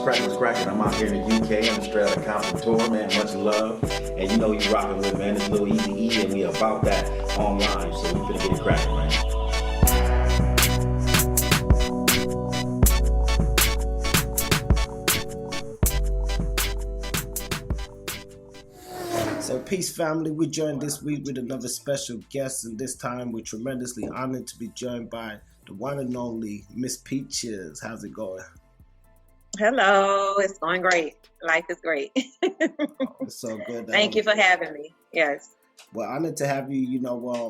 what's cracking? I'm out here in the UK on the straight out of Compton tour, man. Much love. And you know you rocking with, man. It's Lil Easy E, and we about that online. So we finna get it cracking, man. So peace family, we're joined this week with another special guest, and this time we're tremendously honored to be joined by the one and only Miss Peaches. How's it going? Hello, it's going great. Life is great. It's so good. Thank you for having me. Yes. Well, honored to have you.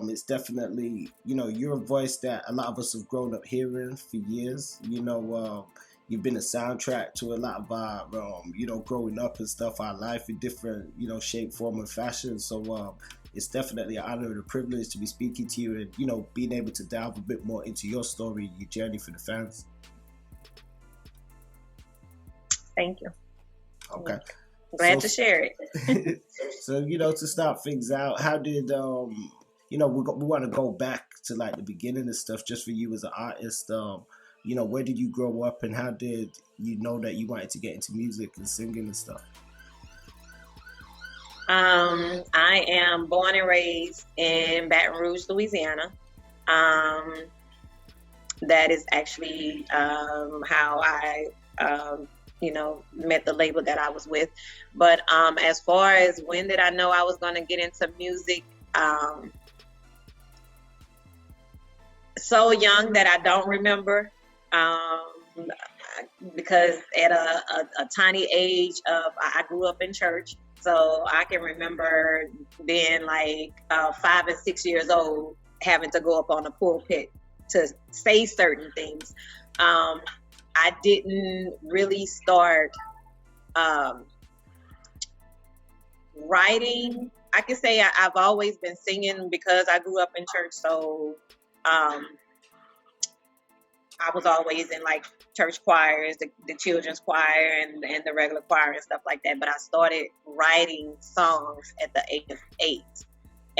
It's definitely, you're a voice that a lot of us have grown up hearing for years. You've been a soundtrack to a lot of our, growing up and stuff, our life in different, shape, form, and fashion. So it's definitely an honor and a privilege to be speaking to you and, being able to delve a bit more into your story, your journey for the fans. Thank you. Okay. Glad to share it. So, to start things out, how did, we want to go back to like the beginning and stuff just for you as an artist. Where did you grow up and how did you know that you wanted to get into music and singing and stuff? I am born and raised in Baton Rouge, Louisiana. That is actually how I met the label that I was with. But as far as when did I know I was going to get into music, so young that I don't remember, because at a tiny age I grew up in church, so I can remember being like 5 and 6 years old, having to go up on the pulpit to say certain things. I didn't really start writing. I can say I've always been singing because I grew up in church. So I was always in like church choirs, the children's choir and the regular choir and stuff like that. But I started writing songs at the age of 8.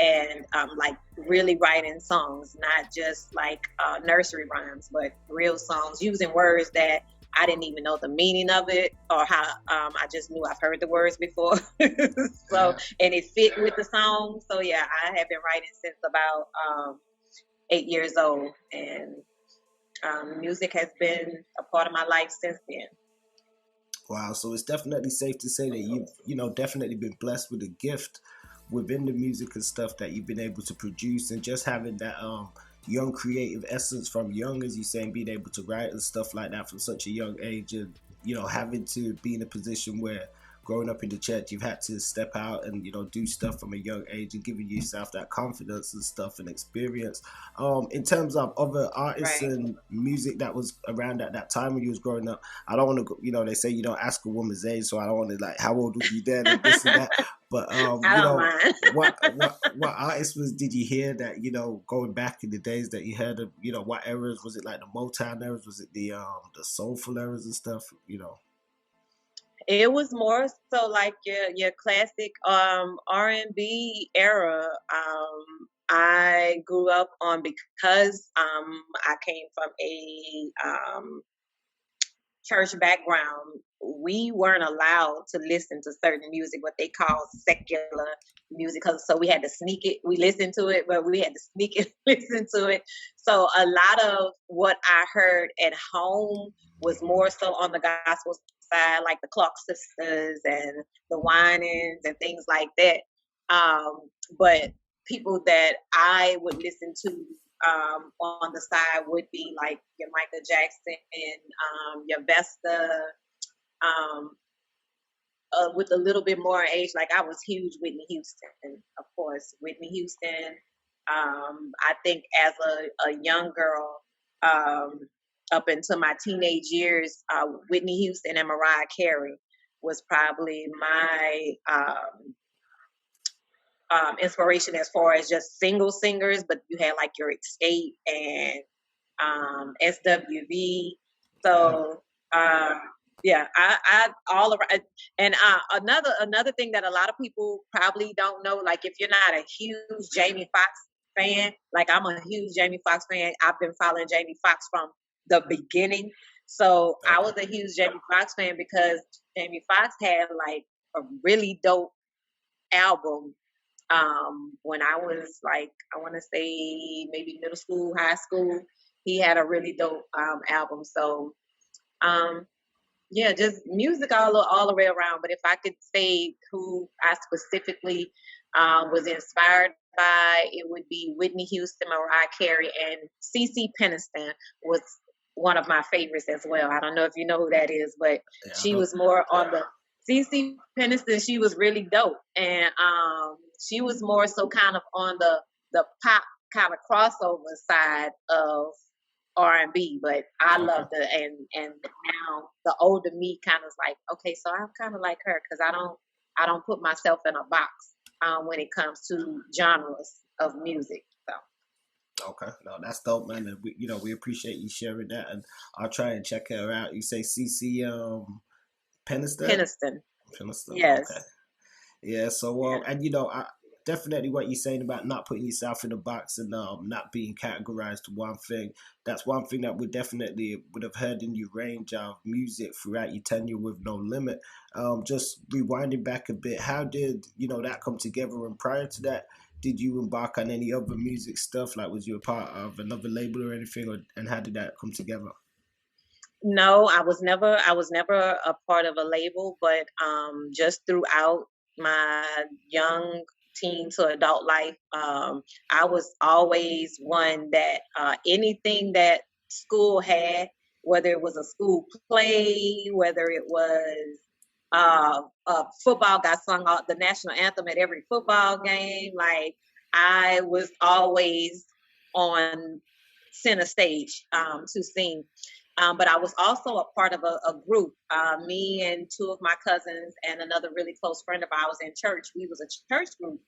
And like really writing songs, not just like nursery rhymes, but real songs using words that I didn't even know the meaning of it or how. I just knew I've heard the words before. So, and it fit with the song. So yeah, I have been writing since about 8 years old, and music has been a part of my life since then. Wow, so it's definitely safe to say that you've definitely been blessed with a gift within the music and stuff that you've been able to produce, and just having that young creative essence from young, as you saying, being able to write and stuff like that from such a young age, and having to be in a position where growing up in the church you've had to step out and do stuff from a young age and giving yourself that confidence and stuff and experience. In terms of other artists Right. and music that was around at that time when you was growing up, I don't want to they say you don't ask a woman's age, so I don't want to like how old was you then and this and that, but I don't mind. what artists did you hear that going back in the days that you heard of, what eras was it, like the Motown eras, was it the soulful eras and stuff? It was more so like your classic R&B era. I grew up on, because I came from a church background. We weren't allowed to listen to certain music, what they call secular music, so we had to sneak it. We listened to it, but we had to sneak it, listen to it. So a lot of what I heard at home was more so on the gospel side, like the Clark sisters and the Winans and things like that. But people that I would listen to on the side would be like your Michael Jackson and your Vesta. With a little bit more age, like I was huge Whitney Houston, of course. Whitney Houston. I think as a young girl, up until my teenage years, Whitney Houston and Mariah Carey was probably my inspiration as far as just single singers. But you had like your Escape and SWV. So yeah, I all around. And another thing that a lot of people probably don't know, like if you're not a huge Jamie Foxx fan, like I'm a huge Jamie Foxx fan. I've been following Jamie Foxx from the beginning. So I Okay. was a huge Jamie Foxx fan because Jamie Foxx had like a really dope album when I was like, I want to say maybe middle school, high school. He had a really dope album. So um, yeah, just music all the way around. But if I could say who I specifically was inspired by, it would be Whitney Houston, Mariah Carey, and CeCe Peniston was one of my favorites as well. I don't know if you know who that is, but Yeah, I she don't. was more on the CeCe Peniston. She was really dope, and she was more so kind of on the pop kind of crossover side of R&B, but I Okay. love the and now the older me kind of is like, okay, so I'm kind of like her because I don't put myself in a box when it comes to genres of music. So Okay. No, that's dope, man. And we appreciate you sharing that, and I'll try and check her out. You say CC Peniston? Peniston, Peniston. Okay. yes, Yeah, so yeah. and I definitely what you're saying about not putting yourself in a box and not being categorized to one thing. That's one thing that we definitely would have heard in your range of music throughout your tenure with No Limit. Just rewinding back a bit, how did that come together? And prior to that, did you embark on any other music stuff? Like, was you a part of another label or anything, and how did that come together? No, I was never a part of a label, but just throughout my young teen to adult life, I was always one that anything that school had, whether it was a school play, whether it was football got sung out the national anthem at every football game, like I was always on center stage to sing. But I was also a part of a group. Me and two of my cousins and another really close friend of ours in church. We was a church group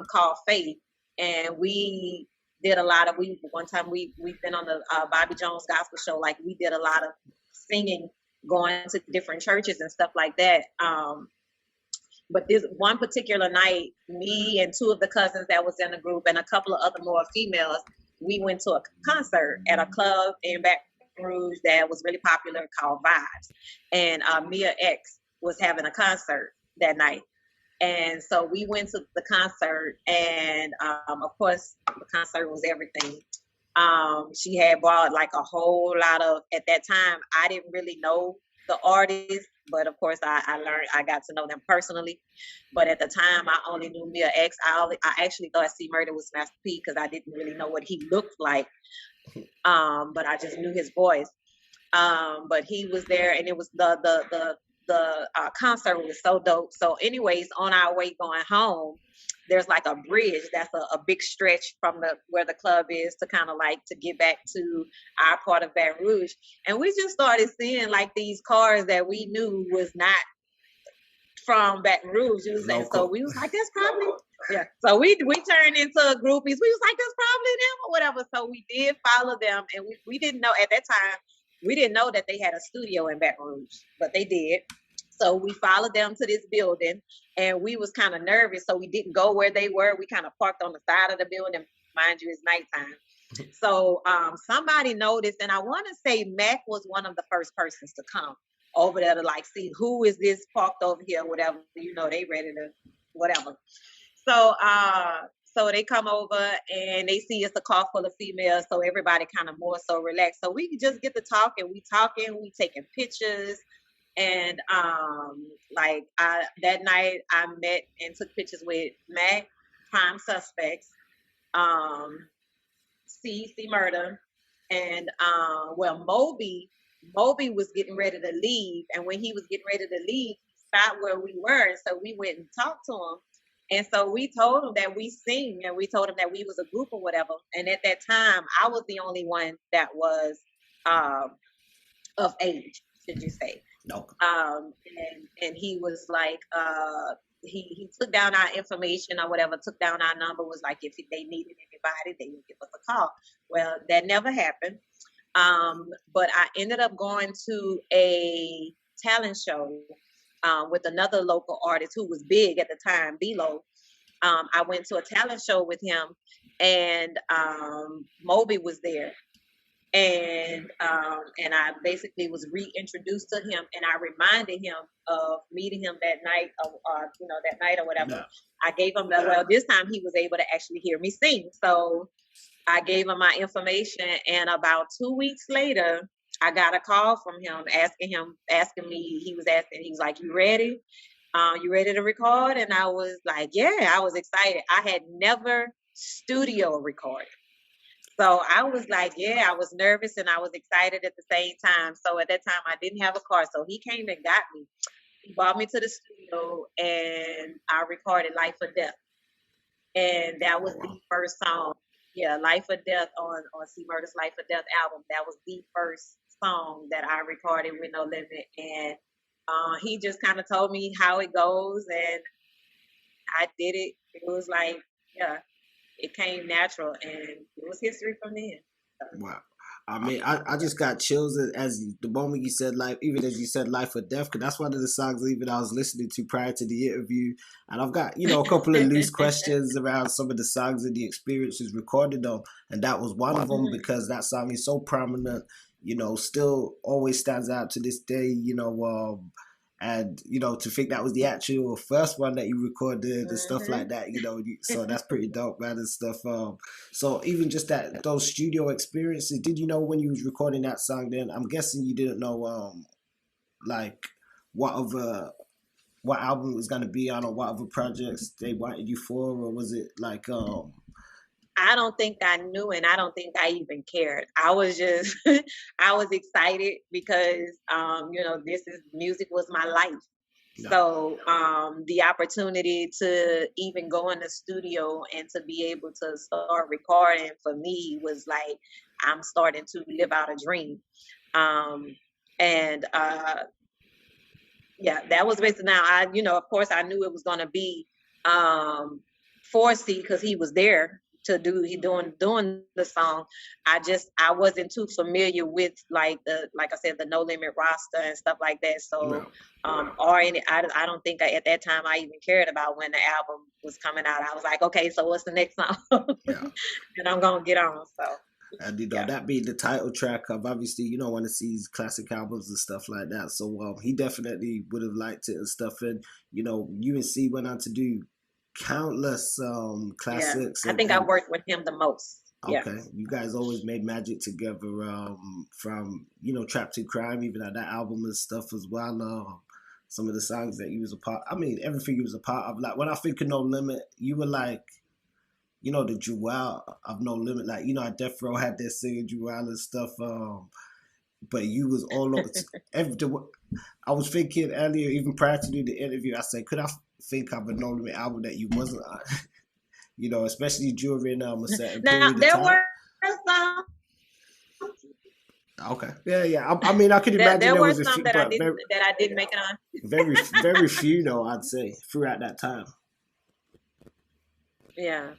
called Faith, and we did a lot of. We one time we've been on the Bobby Jones Gospel Show. Like we did a lot of singing, going to different churches and stuff like that. But this one particular night, me and two of the cousins that was in the group and a couple of other more females, we went to a concert at a club in Baton Rouge that was really popular called Vibes. And Mia X was having a concert that night. And so we went to the concert, and of course, the concert was everything. She had brought like a whole lot of, at that time, I didn't really know the artists, but of course, I learned, I got to know them personally. But at the time, I only knew Mia X. I actually thought C Murder was Master P because I didn't really know what he looked like, but I just knew his voice. But he was there, and it was the concert was so dope. So, anyways, on our way going home, there's like a bridge that's a big stretch from the where the club is to kind of like to get back to our part of Baton Rouge, and we just started seeing like these cars that we knew was not from Baton Rouge. And so Local. we was like, that's probably yeah. So we turned into groupies. We was like, that's probably them or whatever. So we did follow them, and we didn't know at that time. We didn't know that they had a studio in Baton Rouge, but they did. So we followed them to this building, and we was kind of nervous, so we didn't go where they were. We kind of parked on the side of the building. Mind you, it's nighttime. So somebody noticed, and I want to say Mac was one of the first persons to come over there to like see who is this parked over here, whatever. They ready to whatever. So so they come over and they see it's a car full of females, so everybody kind of more so relaxed. So we just get to talking, we taking pictures. And that night I met and took pictures with Mac, Prime Suspects, C Murder, and Moby was getting ready to leave, and when he was getting ready to leave, he stopped where we were, and so we went and talked to him. And so we told him that we sing, and we told him that we was a group or whatever. And at that time, I was the only one that was of age, should you say. No. And he was like, he took down our information or whatever, took down our number, was like, if they needed anybody, they would give us a call. Well, that never happened. But I ended up going to a talent show with another local artist who was big at the time, B-Lo. I went to a talent show with him, and Moby was there. And I basically was reintroduced to him, and I reminded him of meeting him that night, that night or whatever. Yeah. I gave him that. Well, this time he was able to actually hear me sing, so I gave him my information, and about 2 weeks later, I got a call from him asking me. He was like, "You ready? You ready to record?" And I was like, "Yeah." I was excited. I had never studio recorded. So I was like, yeah, I was nervous and I was excited at the same time. So at that time, I didn't have a car. So he came and got me. He brought me to the studio and I recorded Life or Death. And that was the first song. Yeah, Life or Death on C Murder's Life or Death album. That was the first song that I recorded with No Limit. And he just kind of told me how it goes. And I did it. It was like, yeah, it came natural. And it was history from then. Wow. I mean, I just got chills as the moment you said life, even as you said Life or Death, because that's one of the songs even I was listening to prior to the interview. And I've got, a couple of loose questions around some of the songs and the experiences recorded on. And that was one of them because that song is so prominent, still always stands out to this day, and to think that was the actual first one that you recorded and stuff like that, so that's pretty dope, man, and stuff. So even just those studio experiences, did you know when you was recording that song? Then I'm guessing you didn't know like what album it was gonna be on or what other projects they wanted you for, or was it like I don't think I knew, and I don't think I even cared. I was just, I was excited because, music was my life. No. So the opportunity to even go in the studio and to be able to start recording for me was like, I'm starting to live out a dream. And yeah, that was basically, now of course I knew it was going to be 4C because he was there to doing the song. I wasn't too familiar with like I said, the No Limit roster and stuff like that. So I don't think at that time I even cared about when the album was coming out. I was like, okay, so what's the next song? And I'm gonna get on. So and that being the title track of, obviously one of these classic albums and stuff like that. So he definitely would have liked it and stuff. And UNC went on to do countless classics. I think I worked with him the most. Okay, you guys always made magic together. From Trapped in Crime, even at that album and stuff as well. Some of the songs that you was a part. I mean, everything you was a part of. Like when I think of No Limit, you were like, the Jewel of No Limit. Like Death Row had their singing Jewel and stuff. But you was all over. I was thinking earlier, even prior to doing the interview, I said, could I think of a No Limit album that you wasn't on? Especially during a certain period of time. There were some. Okay. Yeah. I mean, I could imagine there were was some that I didn't make it on. Very few, though, I'd say, throughout that time. Yeah.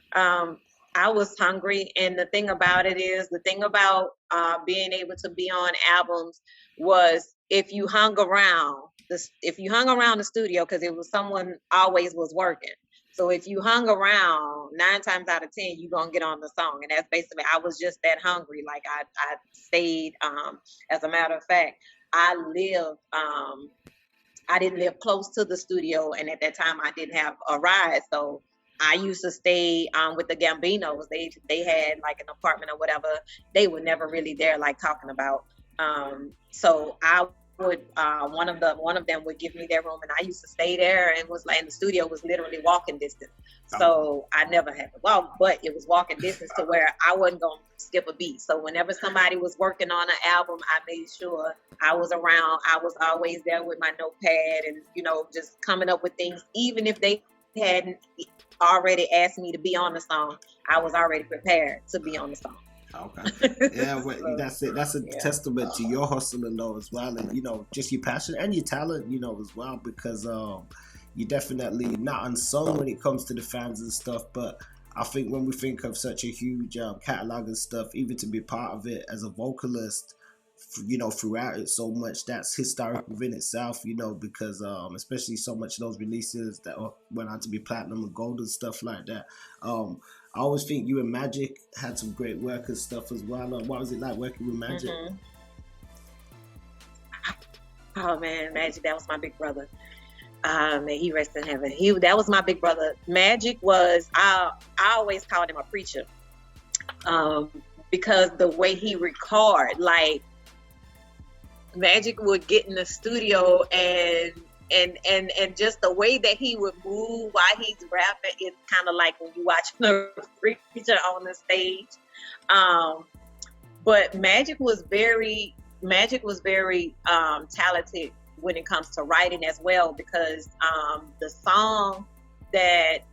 I was hungry, and the thing about being able to be on albums was if you hung around the studio, because it was someone always was working. So if you hung around, 9 times out of 10, you're gonna get on the song. And that's basically, I was just that hungry. Like I stayed. As a matter of fact, I didn't live close to the studio, and at that time I didn't have a ride, so I used to stay with the Gambinos. They had like an apartment or whatever. They were never really there, like talking about. So I would one of them would give me their room, and I used to stay there. And the studio was literally walking distance. So I never had to walk, but it was walking distance to where I wasn't gonna skip a beat. So whenever somebody was working on an album, I made sure I was around. I was always there with my notepad and just coming up with things, even if they hadn't already asked me to be on the song. I was already prepared to be on the song. Okay. Yeah, well, that's it. That's a testament to your hustling though as well, and just your passion and your talent, as well, because you're definitely not unsung when it comes to the fans and stuff. But I think when we think of such a huge catalog and stuff, even to be part of it as a vocalist, throughout it so much, that's historic within itself, because especially so much of those releases that went on to be platinum and gold and stuff like that. I always think you and Magic had some great work and stuff as well. What was it like working with Magic? Mm-hmm. Oh man, Magic, that was my big brother. May he rest in heaven. That was my big brother. Magic was, I always called him a preacher, because the way he record, like Magic would get in the studio and just the way that he would move while he's rapping is kind of like when you watch a preacher on the stage. But Magic was very talented when it comes to writing as well, because the song that's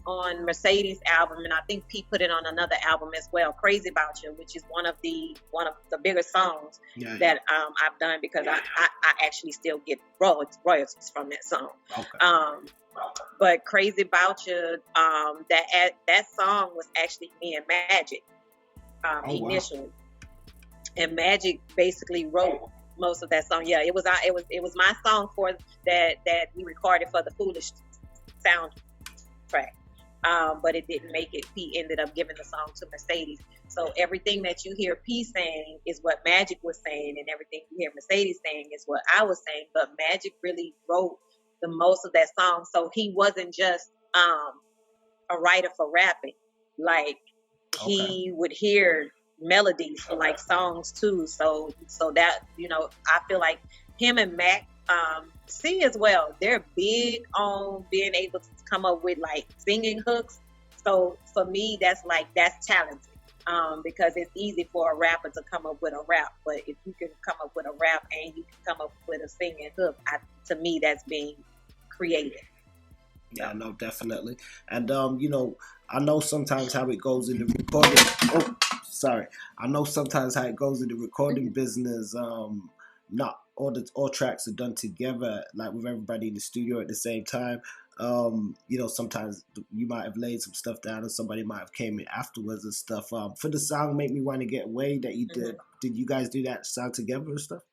on Mercedes' album, and I think Pete put it on another album as well, "Crazy About You," which is one of the bigger songs that I've done, because I actually still get royalties from that song. Okay. But "Crazy About You," that song was actually me and Magic initially. Wow. And Magic basically wrote most of that song. Yeah, it was my song for that we recorded for the Foolish soundtrack. But it didn't make it. P ended up giving the song to Mercedes. So everything that you hear P saying is what Magic was saying, and everything you hear Mercedes saying is what I was saying. But Magic really wrote the most of that song. So he wasn't just a writer for rapping. Like he would hear melodies for like songs too. So that, I feel like him and Mac sing as well. They're big on being able to come up with like singing hooks. So for me, that's talented. Because it's easy for a rapper to come up with a rap, but if you can come up with a rap and you can come up with a singing hook, to me that's being creative. Yeah, no, definitely. And I know sometimes how it goes in the recording. I know sometimes how it goes in the recording business. Not all tracks are done together, like with everybody in the studio at the same time. Sometimes you might have laid some stuff down and somebody might have came in afterwards and stuff. For the song "Make Me Want to Get Away" that you did, did you guys do that song together and stuff?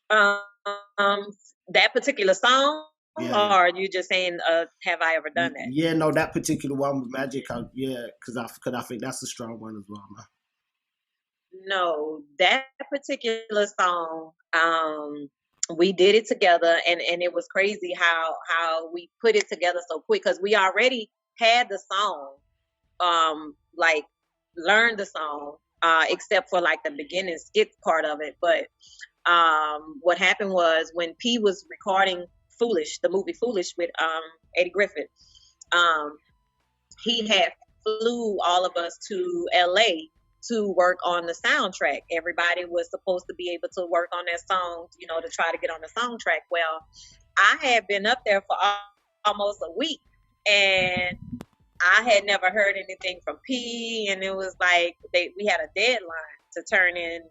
That particular song, or are you just saying, have I ever done that? Yeah, no, that particular one with Magic. Because I think that's a strong one as well, man. No, that particular song, we did it together, and it was crazy how we put it together so quick, because we already had the song, like learned the song, except for like the beginning skit part of it. But what happened was when P was recording Foolish, the movie Foolish with Eddie Griffith, he had flew all of us to LA to work on the soundtrack. Everybody was supposed to be able to work on that song, to try to get on the soundtrack. Well, I had been up there for almost a week, and I had never heard anything from P, and it was like we had a deadline to turn in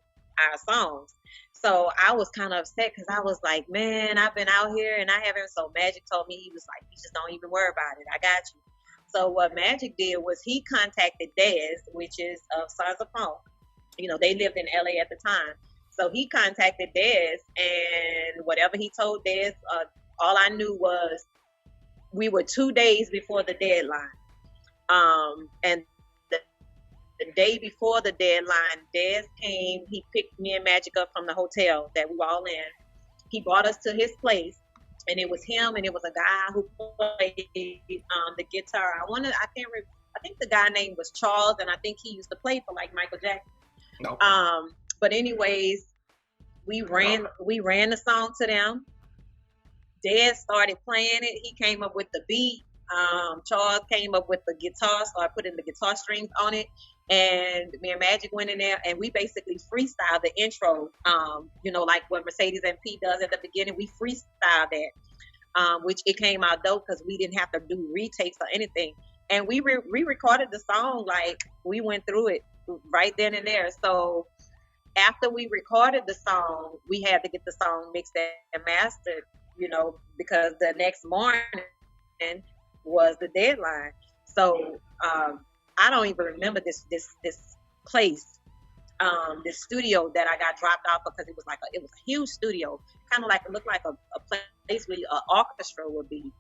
our songs. So I was kind of upset, because I was like, man, I've been out here and I haven't. So Magic told me, he was like, you just don't even worry about it. I got you. So what Magic did was he contacted Dez, which is of Sons of Funk. They lived in LA at the time. So he contacted Dez, and whatever he told Dez, all I knew was we were 2 days before the deadline. And the day before the deadline, Dez came, he picked me and Magic up from the hotel that we were all in. He brought us to his place, and it was him, and it was a guy who played the guitar. I think the guy name was Charles, and I think he used to play for like Michael Jackson. No. But anyways, we ran the song to them. Dez started playing it. He came up with the beat. Charles came up with the guitar, started putting the guitar strings on it, and me and Magic went in there, and we basically freestyled the intro. Like what Mercedes and P does at the beginning, we freestyled that, which it came out dope because we didn't have to do retakes or anything, and we re-recorded the song. Like we went through it right then and there. So after we recorded the song, we had to get the song mixed and mastered, because the next morning was the deadline. So I don't even remember this place, this studio that I got dropped off, because it was a huge studio, kind of like it looked like a place where an orchestra would be.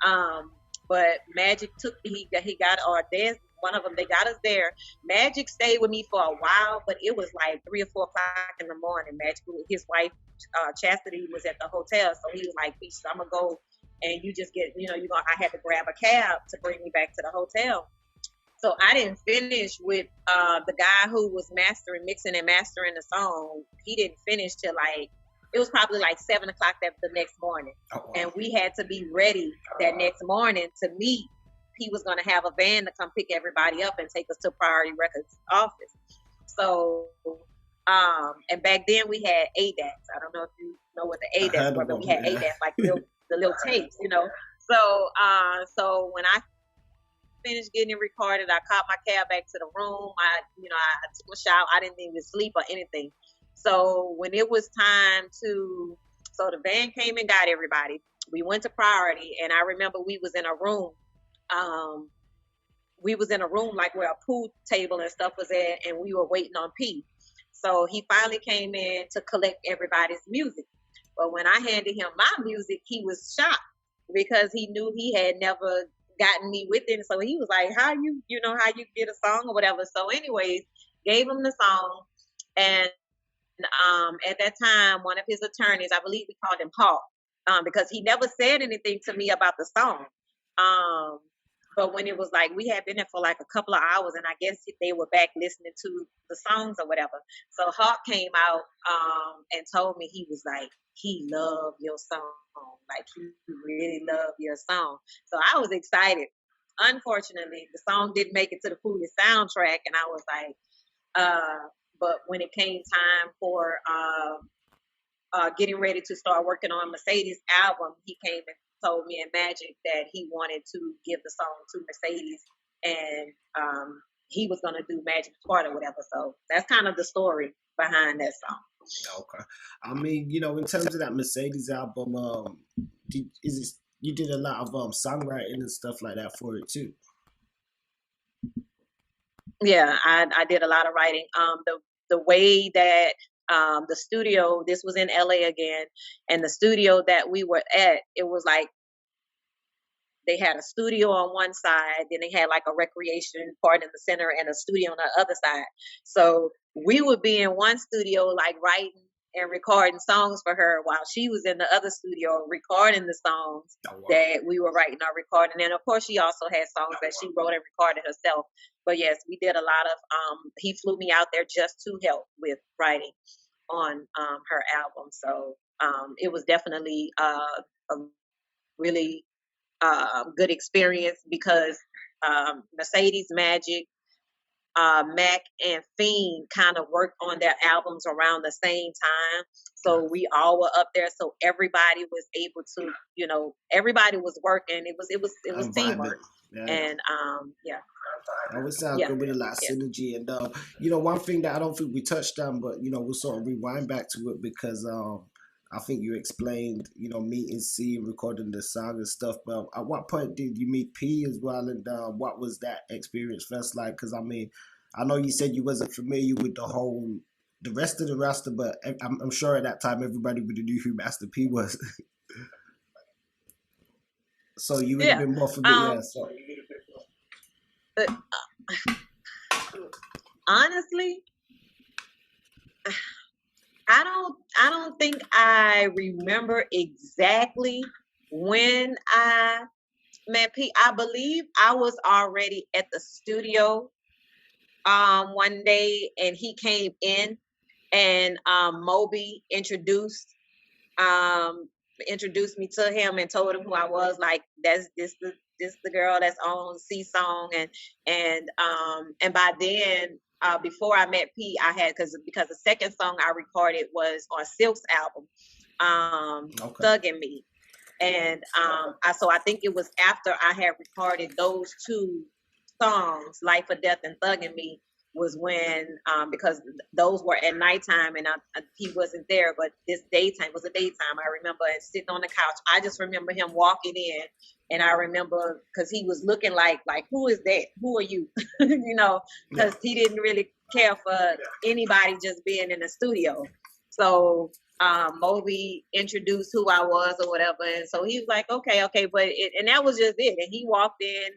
But Magic he got our dance. One of them, they got us there. Magic stayed with me for a while, but it was like 3 or 4 o'clock in the morning. Magic, his wife, Chastity, was at the hotel, so he was like, "Bitch, I'm gonna go, and you just get, I had to grab a cab to bring me back to the hotel." So I didn't finish with the guy who was mixing and mastering the song. He didn't finish till it was probably like 7 o'clock the next morning. Oh, wow. And we had to be ready that next morning to meet. He was going to have a van to come pick everybody up and take us to Priority Records office. So, and back then we had ADATs. I don't know if you know what the ADATs were, but we had ADATs, like the little tapes, So when I finished getting it recorded, I caught my cab back to the room. I took a shower. I didn't even sleep or anything. So when it was time so the van came and got everybody. We went to Priority, and I remember we was in a room. Like where a pool table and stuff was at, and we were waiting on P. So he finally came in to collect everybody's music. But when I handed him my music, he was shocked because he knew he had never gotten me with it. So he was like, how you get a song or whatever. So anyways, gave him the song. And at that time, one of his attorneys, I believe we called him Paul, because he never said anything to me about the song. But when it was like, we had been there for like a couple of hours, and I guess they were back listening to the songs or whatever. So Hawk came out and told me, he was like, he loved your song. Like, he really loved your song. So I was excited. Unfortunately, the song didn't make it to the Foolish soundtrack, and I was like, but when it came time for getting ready to start working on Mercedes' album, he came and told me and Magic that he wanted to give the song to Mercedes, and he was going to do Magic's part or whatever. So that's kind of the story behind that song. Okay. I mean, in terms of that Mercedes album, you did a lot of songwriting and stuff like that for it too. Yeah, I did a lot of writing. The way that the studio, this was in LA again, and the studio that we were at, it was like they had a studio on one side, then they had like a recreation part in the center and a studio on the other side. So we would be in one studio like writing and recording songs for her while she was in the other studio recording the songs that we were writing or recording. And of course, she also had songs that she wrote and recorded herself. But yes, we did a lot of, he flew me out there just to help with writing on her album. So it was definitely a really good experience because Mercedes, Magic, Mac, and Fiend kind of worked on their albums around the same time. So we all were up there. So everybody was able to, everybody was working. It was teamwork. Yeah. And yeah. That would sound good with a lot of synergy. And one thing that I don't think we touched on, but we'll sort of rewind back to it because I think you explained, meeting C and recording the song and stuff. But at what point did you meet P as well? And what was that experience first like? Because I mean, I know you said you wasn't familiar with the rest of the roster, but I'm sure at that time everybody would have knew who Master P was. So you would have been more familiar. Honestly, I don't think I remember exactly when I met P. I believe I was already at the studio one day, and he came in, and Moby introduced me to him and told him who I was. Like, this the girl that's on C Song, and by then. Before I met P, I had because the second song I recorded was on Silk's album, Thug and Me, and so I think it was after I had recorded those two songs, Life or Death and Thug and Me, was when because those were at nighttime and he wasn't there, but this daytime was a daytime. I remember sitting on the couch. I just remember him walking in, and I remember because he was looking like who is that? Who are you? Because he didn't really care for anybody just being in the studio. So Moby introduced who I was or whatever, and so he was like, okay, but and that was just it. And he walked in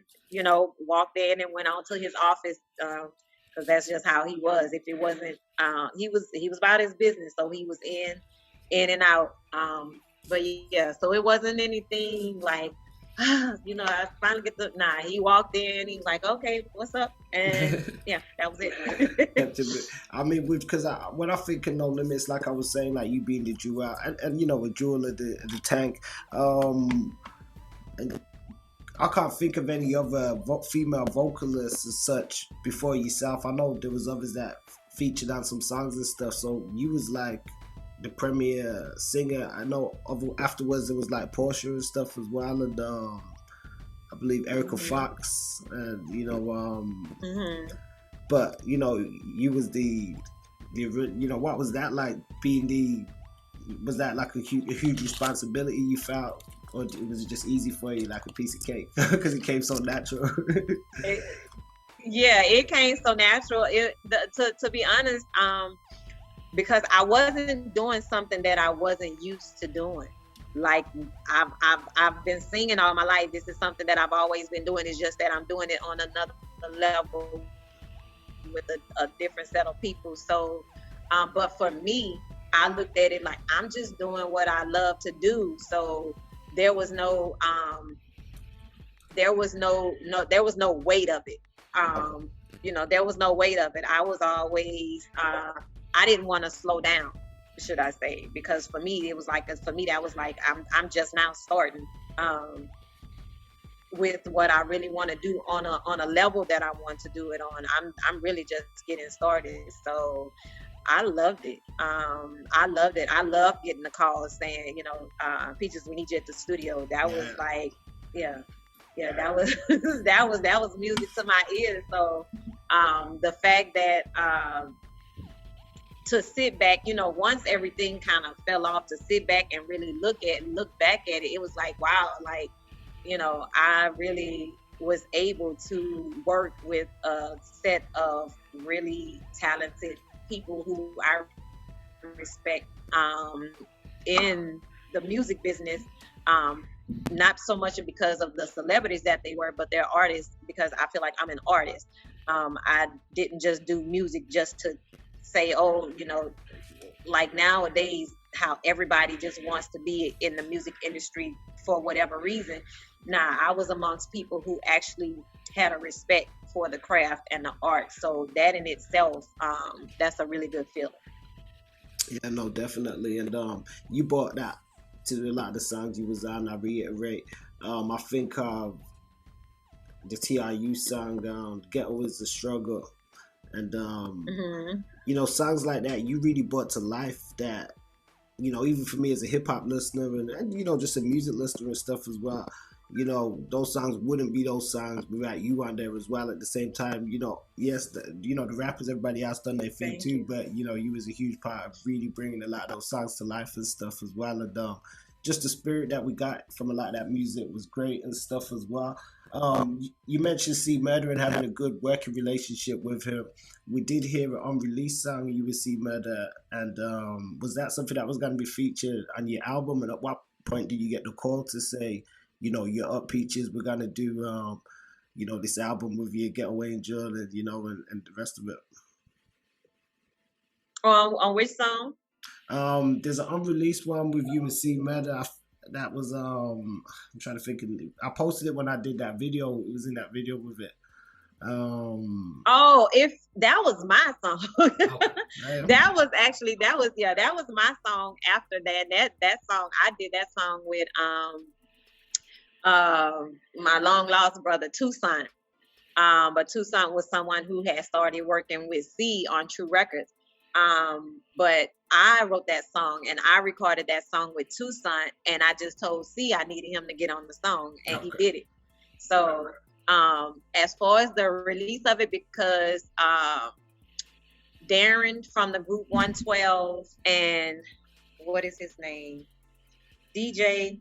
and went on to his office, because that's just how he was. If it wasn't, he was about his business, so he was in and out. But yeah, so it wasn't anything like, I finally get the. Nah, he walked in. He was like, okay, what's up? And yeah, that was it. I mean, because when I think of No Limits, like I was saying, like you being the jewel, and a jewel of the tank. And I can't think of any other female vocalists as such before yourself. I know there was others that featured on some songs and stuff. So you was like the premier singer. I know afterwards there was like Portia and stuff as well, and I believe Erica Fox, and but you was the what was that like being was that like a huge responsibility you felt, or was it just easy for you like a piece of cake because it came so natural? It came so natural. To be honest, because I wasn't doing something that I wasn't used to doing. Like I've been singing all my life. This is something that I've always been doing. It's just that I'm doing it on another level with a different set of people. So, but for me, I looked at it like I'm just doing what I love to do. So there was no weight of it. There was no weight of it. I was always I didn't want to slow down, should I say, because for me that was like I'm just now starting with what I really want to do on a level that I want to do it on. I'm really just getting started. So I loved it. I loved it. I loved getting the calls saying, Peaches, we need you at the studio. That was like, that was that was music to my ears. So the fact that to sit back, once everything kind of fell off, to sit back and really look back at it, it was like, wow, like, I really was able to work with a set of really talented people who I respect in the music business. Not so much because of the celebrities that they were, but they're artists because I feel like I'm an artist. I didn't just do music just to say, like nowadays, how everybody just wants to be in the music industry for whatever reason. Nah, I was amongst people who actually had a respect for the craft and the art. So that in itself, that's a really good feeling. Yeah, no, definitely. And you brought that to a lot of the songs you was on. I reiterate, I think the TRU song, Ghetto is the Struggle. And songs like that you really brought to life that, even for me as a hip-hop listener and just a music listener and stuff as well, those songs wouldn't be those songs without you on there as well. At the same time, yes, the rappers, everybody else done their thing too, but you was a huge part of really bringing a lot of those songs to life and stuff as well. And just the spirit that we got from a lot of that music was great and stuff as well. You mentioned C Murder and having a good working relationship with him. We did hear an unreleased song you with C Murder, and was that something that was going to be featured on your album? And at what point did you get the call to say, you're up, Peaches, we're going to do this album with you, Ghetto Angel, and and the rest of it? On which song? There's an unreleased one with you and C Murder. That was I'm trying to think. I posted it when I did that video. It was in that video with it. If that was my song. that was my song. After that song, I did that song with my long lost brother Tucson. But Tucson was someone who had started working with C on True Records. But I wrote that song and I recorded that song with Tucson, and I just told C I needed him to get on the song, and he did it. So as far as the release of it, because Darren from the group 112 and what is his name? DJ,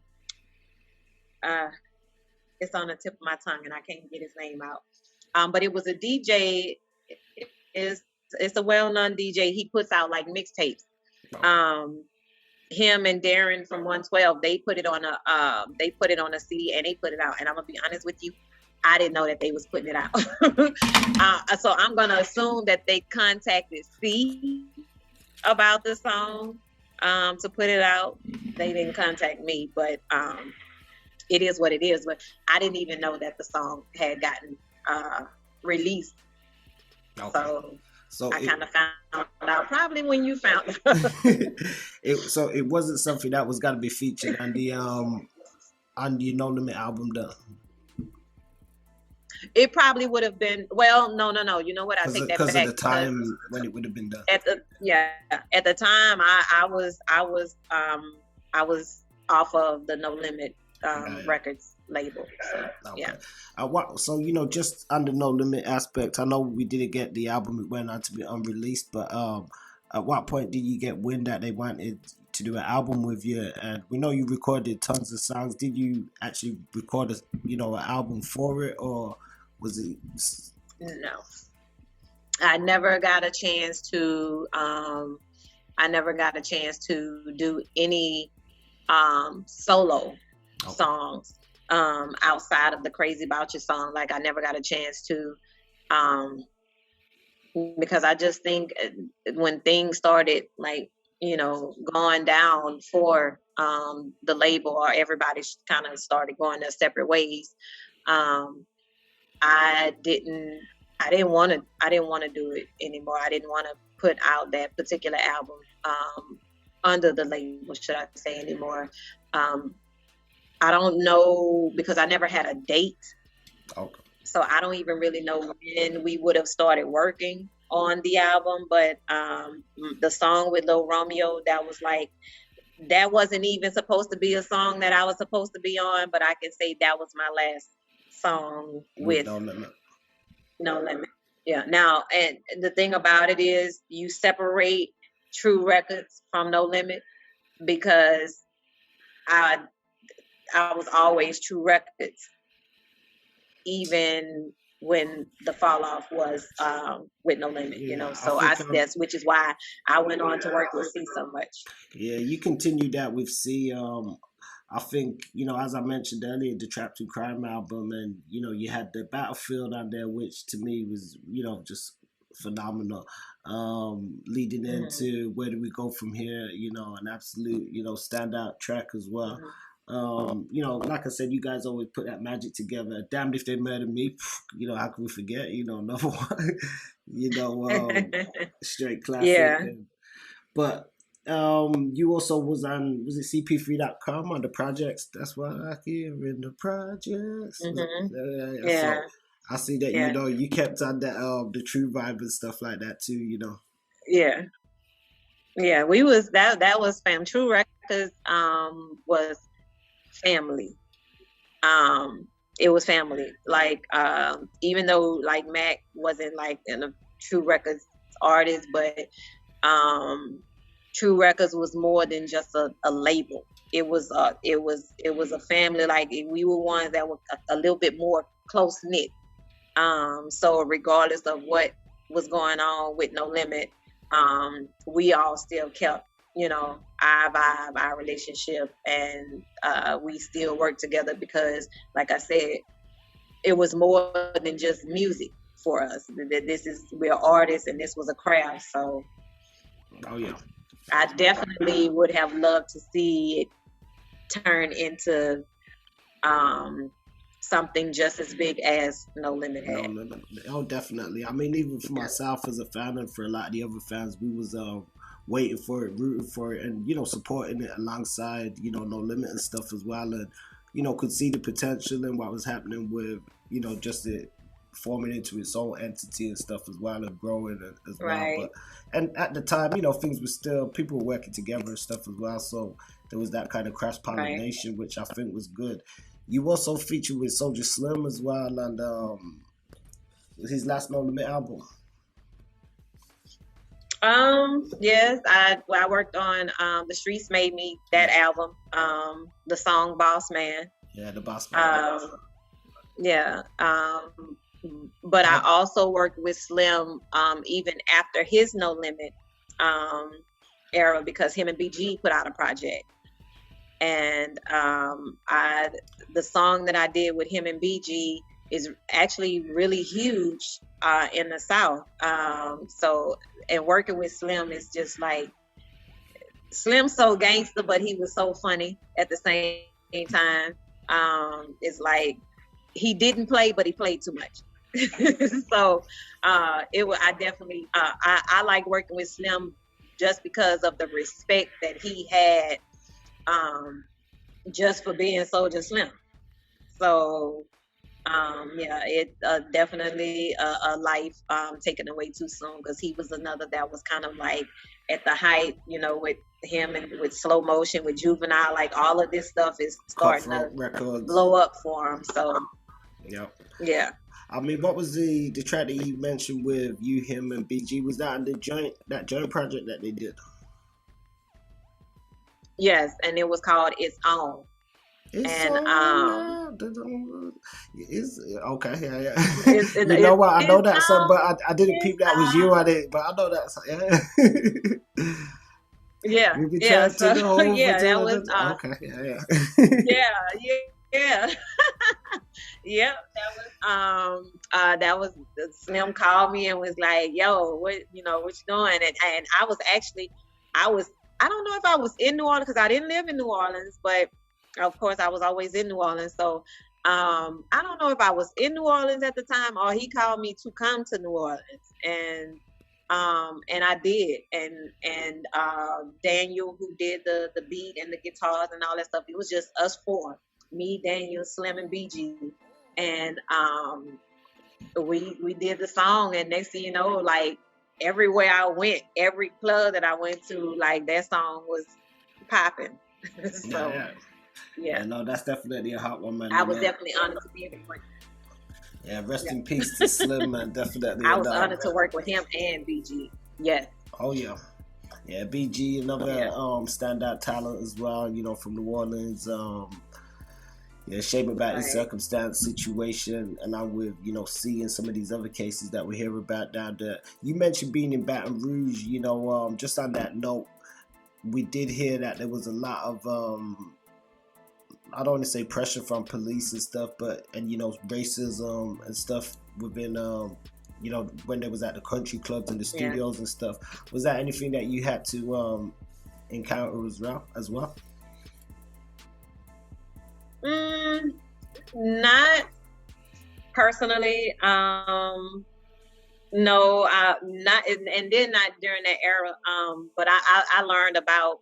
it's on the tip of my tongue and I can't get his name out. But it was a DJ, it's a well-known DJ. He puts out like mixtapes. him and Darren from 112, they put it on a CD and they put it out. And I'm gonna be honest with you, I didn't know that they was putting it out. So I'm gonna assume that they contacted C about the song to put it out. They didn't contact me, but it is what it is. But I didn't even know that the song had gotten released. Okay. So I kind of found out probably when you found it. So it wasn't something that was got to be featured on the No Limit album, though. It probably would have been. Well, no. You know what? I take that back. Because of the time when it would have been done. At the time, I was off of the No Limit Records label. So, okay. Yeah. So just on the No Limit aspect, I know we didn't get the album; it went on to be unreleased. But at what point did you get wind that they wanted to do an album with you? And we know you recorded tons of songs. Did you actually record an album for it, or was it? No, I never got a chance to. I never got a chance to do any solo songs outside of the Crazy About You song. Like I never got a chance to, because I just think when things started going down for the label, or everybody kind of started going their separate ways, I didn't want to do it anymore. I didn't want to put out that particular album under the label, should I say, anymore. I don't know, because I never had a date. Okay. So I don't even really know when we would have started working on the album. But the song with Lil Romeo, that wasn't even supposed to be a song that I was supposed to be on, but I can say that was my last song with No Limit. No Limit. Yeah. Now, and the thing about it is you separate True Records from No Limit, because I was always True Records, even when the fall off was with No Limit, So that's which is why I went on to work with C so much. Yeah, you continued that with C. I think, as I mentioned earlier, the Trap to Crime album, and, you had the Battlefield on there, which to me was, just phenomenal. Leading into Where Do We Go From Here, an absolute, standout track as well. Mm-hmm. Like I said, you guys always put that magic together. Damned If They Murder Me, how can we forget? Another one. Straight classic. Yeah. But you also was it CP3.com on the projects? That's what I hear in the projects. Mm-hmm. Yeah. So I see that you kept on that the True Vibe and stuff like that too. Yeah. Yeah, we was that was fam. True Records was family. It was family. Like even though like Mac wasn't like in a True Records artist, but True Records was more than just a label. It was a family. Like we were ones that were a little bit more close knit. So regardless of what was going on with No Limit, we all still kept our vibe, our relationship, and we still work together because, like I said, it was more than just music for us. We're artists, and this was a craft. So, I definitely would have loved to see it turn into something just as big as No Limit had. Oh, definitely. I mean, even for myself as a fan, and for a lot of the other fans, we was waiting for it, rooting for it, and supporting it alongside No Limit and stuff as well, and could see the potential and what was happening with just it forming into its own entity and stuff as well, and growing as well. Right. But and at the time, things were still, people were working together and stuff as well, so there was that kind of cross pollination, right, which I think was good. You also featured with Soulja Slim as well, and his last No Limit album. Yes, I worked on The Streets Made Me, that album, the song Boss Man. Yeah, the Boss Man. Yeah. But I also worked with Slim even after his No Limit era because him and BG put out a project. And the song that I did with him and BG is actually really huge in the South. So, and working with Slim is just like, Slim's so gangster, but he was so funny at the same time. It's like he didn't play, but he played too much. So I definitely I like working with Slim just because of the respect that he had just for being Soulja Slim. So yeah, it definitely a life taken away too soon, because he was another that was kind of like at the height, you know, with him and with Slow Motion, with Juvenile, like all of this stuff is starting to blow up for him. So yeah. I mean, what was the track that you mentioned with you, him, and BG? Was that the joint project that they did? Yes, and it was called It's On. It's okay, yeah. You know what? I know that song, but I didn't peep that was you. I didn't, but I know that song. Yeah. So, that was okay. Yeah. Yep, that was Slim called me and was like, "Yo, what you doing?" And I don't know if I was in New Orleans, because I didn't live in New Orleans, but of course I was always in New Orleans. So I don't know if I was in New Orleans at the time or he called me to come to New Orleans, and I did, and Daniel, who did the beat and the guitars and all that stuff, it was just us four. Me, Daniel, Slim, and BG, and we did the song, and next thing you know, like everywhere I went, every club that I went to, like that song was popping. So yeah, no, that's definitely a hot one, man. I was definitely honored to be able to work. Yeah, rest in peace to Slim, man. Definitely. I was honored to work with him and BG. Yes. Oh yeah. Yeah, BG, another standout talent as well, you know, from New Orleans. Shame about his circumstance situation, and I'm with, seeing some of these other cases that we hear about down there. You mentioned being in Baton Rouge, just on that note, we did hear that there was a lot of, I don't want to say pressure from police and stuff, and racism and stuff within, when they was at the country clubs and the studios and stuff. Was that anything that you had to encounter as well? Not personally. No, not, and then not during that era. But I learned about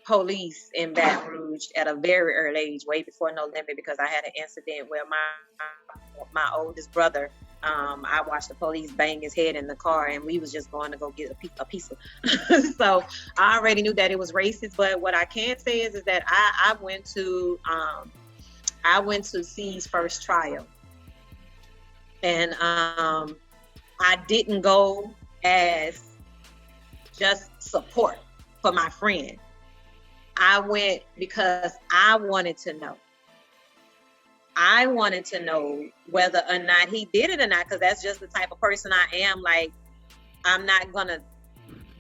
police in Baton Rouge at a very early age, way before No Limit, because I had an incident where my oldest brother, I watched the police bang his head in the car, and we was just going to go get a pizza. So I already knew that it was racist. But what I can say is that I went to C's first trial, and I didn't go as just support for my friend. I went because I wanted to know. I wanted to know whether or not he did it or not, because that's just the type of person I am. Like, I'm not going to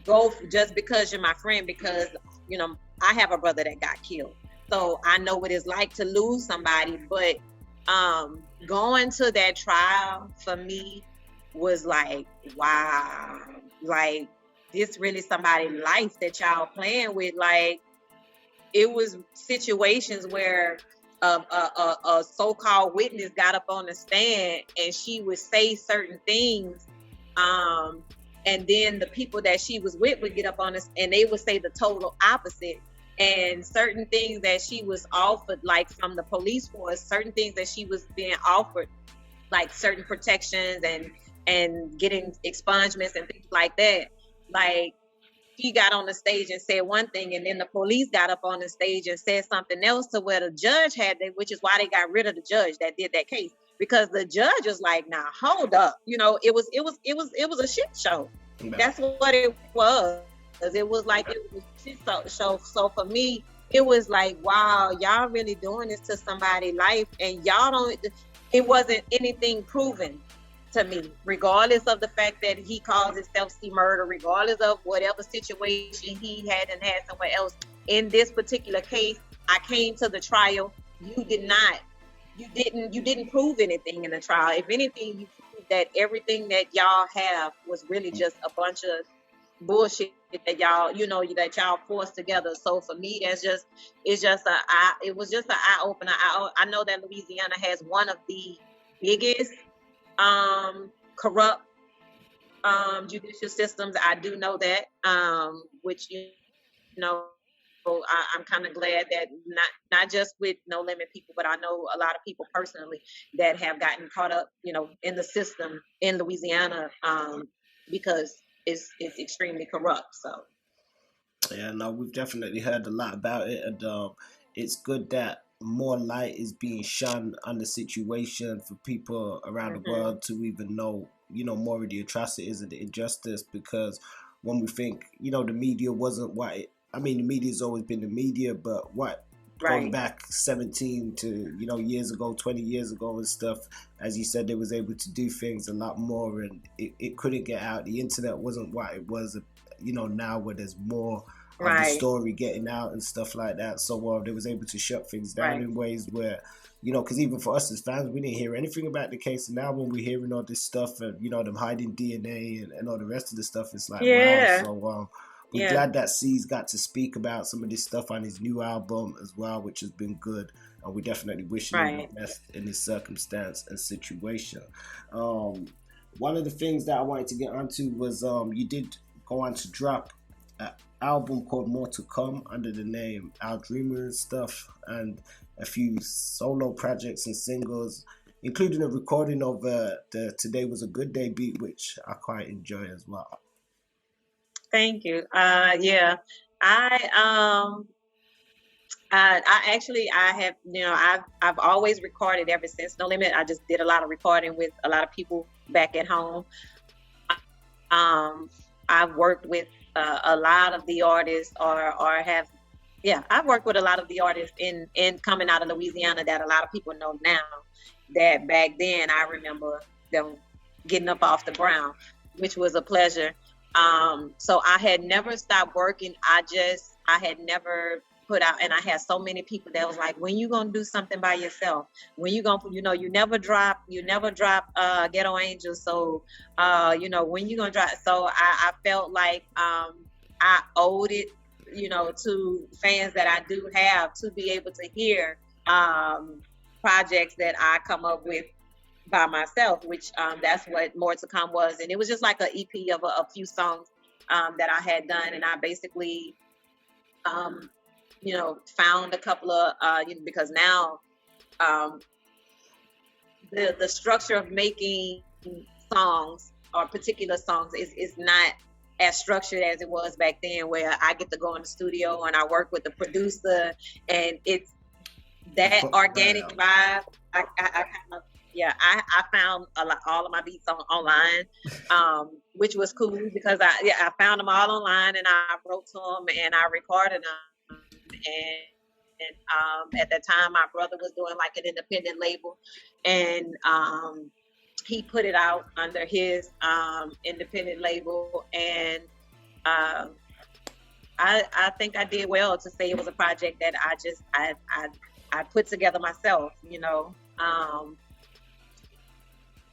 go just because you're my friend, because, I have a brother that got killed. So I know what it's like to lose somebody. But going to that trial for me was like, wow, like, this really somebody's life that y'all playing with. Like, it was situations where a so-called witness got up on the stand and she would say certain things, and then the people that she was with would get up on this and they would say the total opposite. And certain things that she was offered, like from the police force, certain things that she was being offered, like certain protections and getting expungements and things like that. Like, he got on the stage and said one thing, and then the police got up on the stage and said something else, to where the judge which is why they got rid of the judge that did that case, because the judge was like, "Nah, hold up," it was a shit show. Yeah. That's what it was. It was like it was a shit show. So for me, it was like, wow, y'all really doing this to somebody's life, and y'all don't. It wasn't anything proven to me, regardless of the fact that he calls himself C Murder, regardless of whatever situation he had and had somewhere else. In this particular case, I came to the trial. You didn't prove anything in the trial. If anything, you proved that everything that y'all have was really just a bunch of bullshit that y'all, that y'all forced together. So for me, it was just an eye opener. I know that Louisiana has one of the biggest corrupt judicial systems. I do know that, which I'm kind of glad that not just with No Limit people, but I know a lot of people personally that have gotten caught up, in the system in Louisiana, because it's extremely corrupt. So yeah, no, we've definitely heard a lot about it, and it's good that more light is being shone on the situation for people around the world to even know, more of the atrocities and the injustice. Because when we think, the media wasn't what the media's always been the media, but going back 17 to, years ago, 20 years ago and stuff, as you said, they was able to do things a lot more, and it couldn't get out. The internet wasn't what it was, now, where there's more of the story getting out and stuff like that. So they was able to shut things down in ways where, because even for us as fans, we didn't hear anything about the case. And now when we're hearing all this stuff and, them hiding DNA and all the rest of the stuff, it's like, wow. So we're glad that C's got to speak about some of this stuff on his new album as well, which has been good. And we definitely wish him the best in this circumstance and situation. One of the things that I wanted to get onto was you did go on to drop an album called More to Come under the name Aldreamer and stuff, and a few solo projects and singles, including a recording of the Today Was a Good Day beat, which I quite enjoy as well. Thank you. I have, I've always recorded ever since No Limit. I just did a lot of recording with a lot of people back at home. I've worked with a lot of the artists I've worked with a lot of the artists in coming out of Louisiana that a lot of people know now, that back then I remember them getting up off the ground, which was a pleasure. So I had never stopped working. I had never put out, and I had so many people that was like, when you gonna do something by yourself? When you gonna, you never drop Ghetto Angels. So, when you gonna drop? So I felt like, I owed it, to fans that I do have to be able to hear, projects that I come up with by myself, which that's what More to Come was. And it was just like an EP of a few songs that I had done, and I basically found a couple of because now the structure of making songs or particular songs is not as structured as it was back then, where I get to go in the studio and I work with the producer, and it's that organic vibe. I found all of my beats online, which was cool because I found them all online, and I wrote to them and I recorded them. And at that time, my brother was doing like an independent label, and he put it out under his independent label, and I think I did well to say it was a project that I put together myself,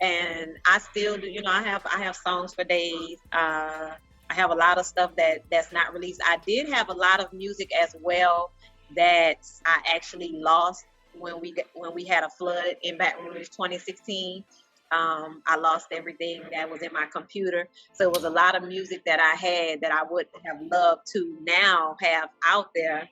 and I still do. I have songs for days. I have a lot of stuff that's not released. I did have a lot of music as well that I actually lost when we had a flood in Baton Rouge 2016. I lost everything that was in my computer. So it was a lot of music that I had that I would have loved to now have out there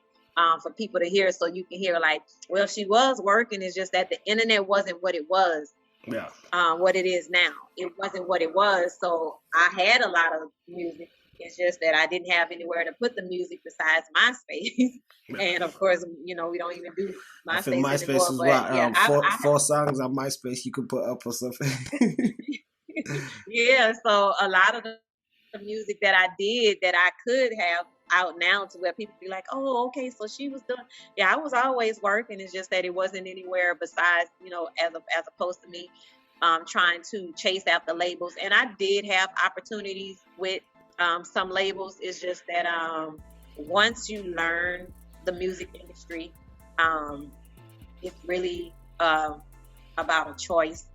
for people to hear. So you can hear like, well, she was working. It's just that the internet wasn't what it was. Yeah. What it is now. It wasn't what it was. So I had a lot of music. It's just that I didn't have anywhere to put the music besides MySpace. And of course, we don't even do MySpace. I think MySpace anymore, is what, four songs on MySpace you could put up or something. Yeah, so a lot of the music that I did that I could have out now, to where people be like, oh, okay, so she was doing. Yeah, I was always working. It's just that it wasn't anywhere besides, as opposed to me trying to chase after labels. And I did have opportunities with some labels. It's just that once you learn the music industry, it's really about a choice.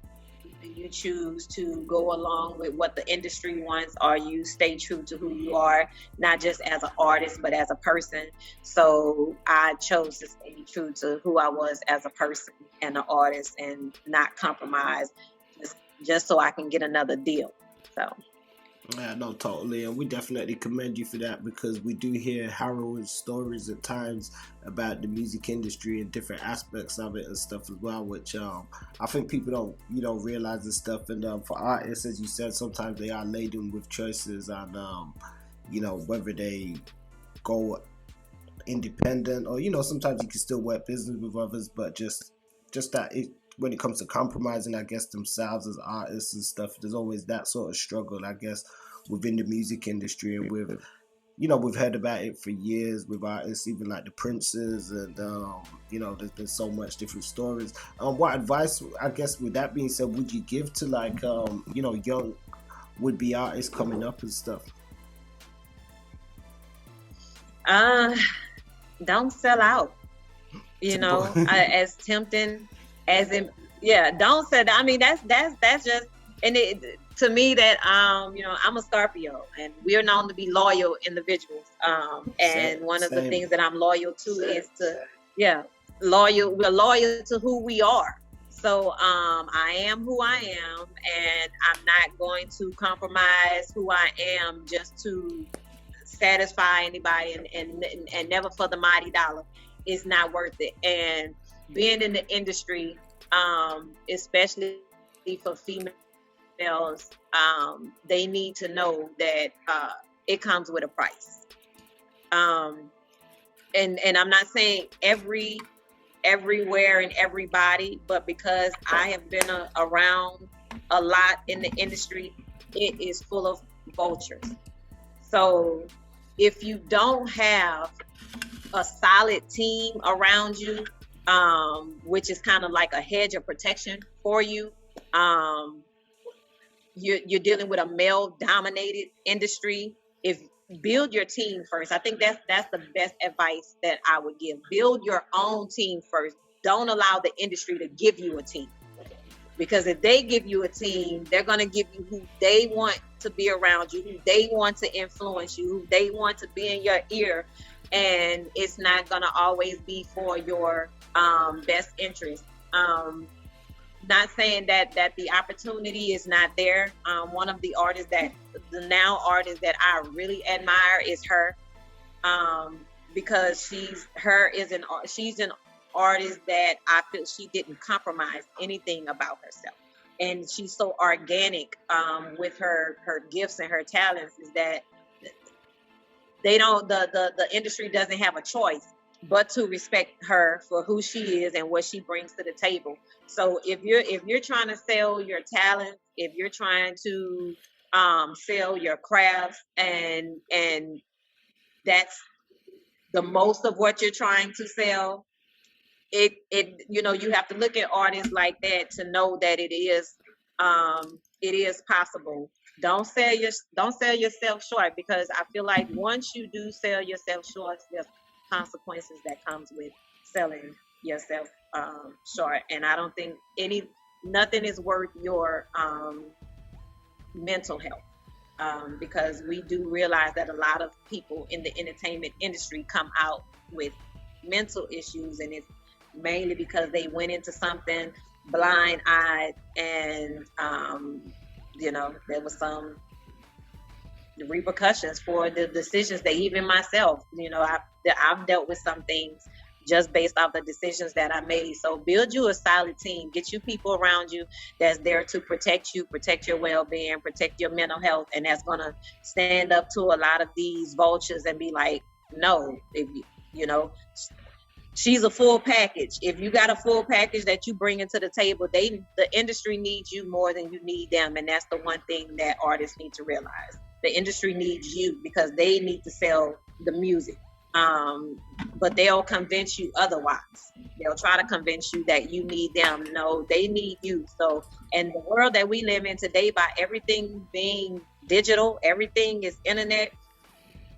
You choose to go along with what the industry wants, or you stay true to who you are, not just as an artist, but as a person. So I chose to stay true to who I was as a person and an artist, and not compromise just so I can get another deal. So. Yeah, no, totally, and we definitely commend you for that, because we do hear harrowing stories at times about the music industry and different aspects of it and stuff as well, which I think people don't realize this stuff. And for artists, as you said, sometimes they are laden with choices on whether they go independent, or sometimes you can still work business with others, but just that when it comes to compromising, I guess, themselves as artists and stuff, there's always that sort of struggle, I guess, within the music industry. And we've heard about it for years with artists, even like the Princes, and there's been so much different stories. What advice, I guess, with that being said, would you give to like young would-be artists coming up and stuff? Don't sell out. As tempting as in, don't say that. I mean, that's just, and to me that I'm a Scorpio, and we're known to be loyal individuals. And one of the things that I'm loyal to is we're loyal to who we are. So I am who I am, and I'm not going to compromise who I am just to satisfy anybody, and never for the mighty dollar. It's not worth it. And being in the industry, especially for females, they need to know that it comes with a price. And I'm not saying everywhere and everybody, but because I have been around a lot in the industry, it is full of vultures. So if you don't have a solid team around you, which is kind of like a hedge of protection for you, you're dealing with a male-dominated industry. Build your team first. I think that's the best advice that I would give. Build your own team first. Don't allow the industry to give you a team, because if they give you a team, they're going to give you who they want to be around you, who they want to influence you, who they want to be in your ear, and it's not going to always be for your best interest. Not saying that the opportunity is not there. One of the artists that I really admire is her, because she's an artist that I feel she didn't compromise anything about herself, and she's so organic with her gifts and her talents, is that the industry doesn't have a choice but to respect her for who she is and what she brings to the table. So if you're trying to sell your talent, if you're trying to sell your crafts, and that's the most of what you're trying to sell, you have to look at artists like that to know that it is possible. Don't sell yourself short, because I feel like once you do sell yourself short, there's consequences that comes with selling yourself short. And I don't think nothing is worth your mental health, because we do realize that a lot of people in the entertainment industry come out with mental issues, and it's mainly because they went into something blind-eyed, and there was some repercussions for the decisions that even myself, I've dealt with some things just based off the decisions that I made. So build you a solid team, get you people around you that's there to protect you, protect your well-being, protect your mental health, and that's gonna stand up to a lot of these vultures and be like, no, she's a full package. If you got a full package that you bring into the table, the industry needs you more than you need them. And that's the one thing that artists need to realize. The industry needs you because they need to sell the music. but they'll convince you otherwise. They'll try to convince you that you need them. No, they need you. So, in the world that we live in today, by everything being digital, everything is internet,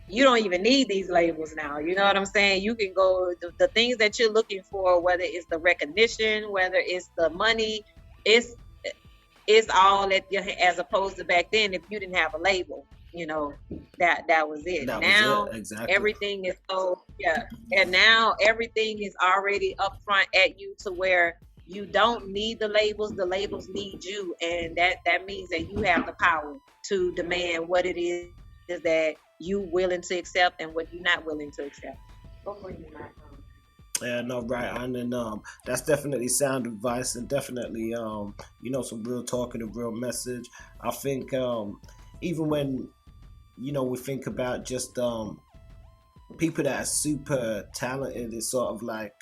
you don't even need these labels now. You know what I'm saying? You can go, the things that you're looking for, whether it's the recognition, whether it's the money, it's all at your, as opposed to back then, if you didn't have a label, you know, that was it. That now was it, exactly. Everything is so, yeah. And now everything is already up front at you, to where you don't need the labels need you. And that means that you have the power to demand what it is that you willing to accept and what you're not willing to accept. Yeah, no, right, and that's definitely sound advice, and definitely you know, some real talk and a real message. I think even when, you know, we think about just people that are super talented, it's sort of like,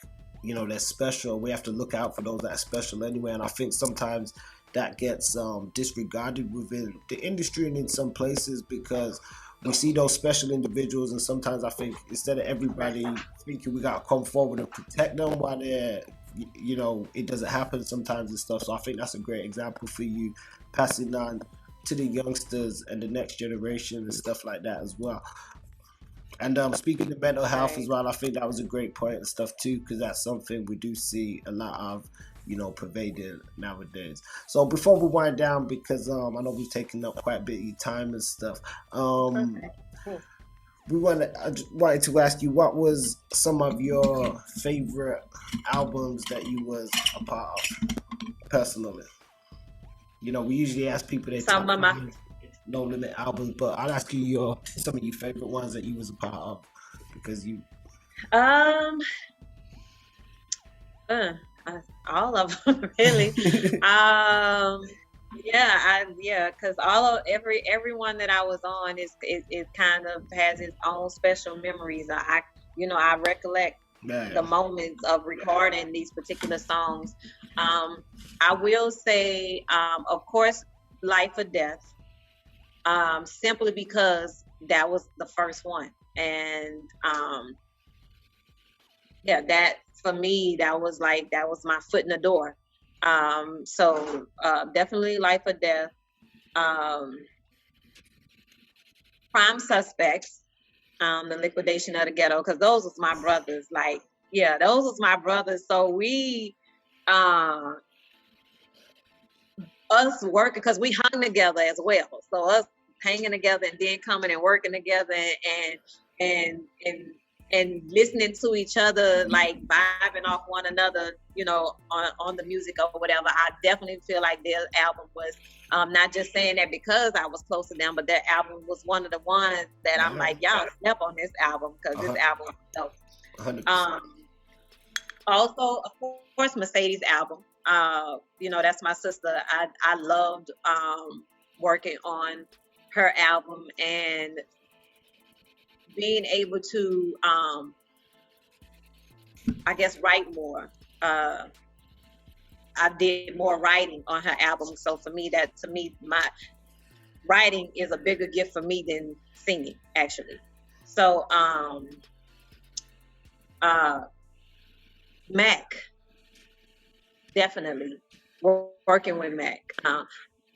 you know, they're special. We have to look out for those that are special anyway, and I think sometimes that gets disregarded within the industry and in some places, because we see those special individuals, and sometimes I think instead of everybody thinking we gotta come forward and protect them while they're, you know, it doesn't happen sometimes and stuff. So I think that's a great example for you, passing on to the youngsters and the next generation and stuff like that as well. And speaking of mental health as well, I think that was a great point and stuff too, because that's something we do see a lot of, you know, pervaded nowadays. So before we wind down, because I know we've taken up quite a bit of your time and stuff, I just wanted to ask you, what was some of your favorite albums that you was a part of personally? You know, we usually ask people their top No Limit albums, but I'll ask you some of your favorite ones that you was a part of, because you all of them really. Because everyone that I was on it kind of has its own special memories. I recollect the moments of recording these particular songs. I will say, of course, Life or Death, simply because that was the first one, and that for me, that was my foot in the door. So definitely Life or Death. Prime Suspects, The Liquidation of the Ghetto, because those was my brothers. Those was my brothers. So we us working, because we hung together as well. So us hanging together and then coming and working together and listening to each other, like vibing off one another, you know, on the music or whatever. I definitely feel like their album was, not just saying that because I was close to them, but that album was one of the ones that I'm like, y'all step on this album, because this album was dope. Also, of course, Mercedes album. You know, that's my sister. I loved working on her album and being able to, I guess, write more. I did more writing on her album. So for me, my writing is a bigger gift for me than singing, actually. So, Mac, definitely working with Mac.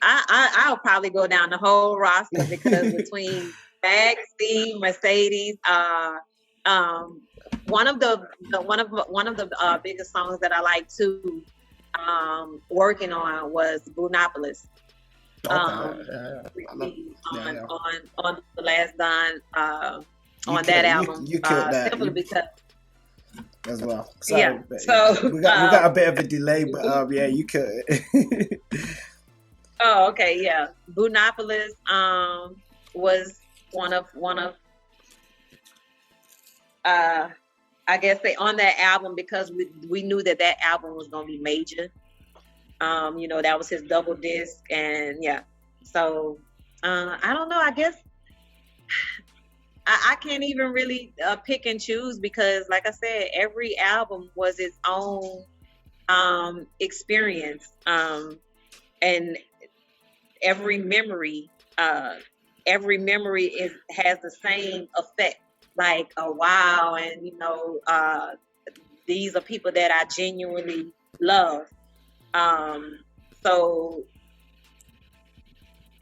I'll probably go down the whole roster, because between Mac, Steve, Mercedes, one of the biggest songs that I like to working on was Boonopolis. On the last Don on that album. You killed that. Simply because as well. Sorry, so we got a bit of a delay, but you could. Oh, okay, yeah. Boonopolis was one of I guess on that album, because we knew that album was gonna be major. You know, that was his double disc, and so I don't know, I guess I can't even really pick and choose, because like I said, every album was its own experience, and every memory has the same effect like a wow, and these are people that I genuinely love. So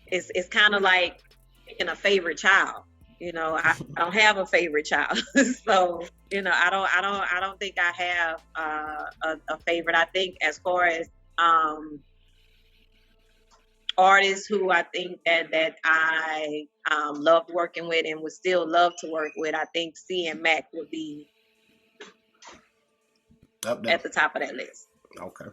it's kind of like picking a favorite child. I don't have a favorite child, so I don't think I have a favorite. I think as far as artists who I think that I loved working with and would still love to work with, I think C and Mac would be up there at the top of that list. Okay.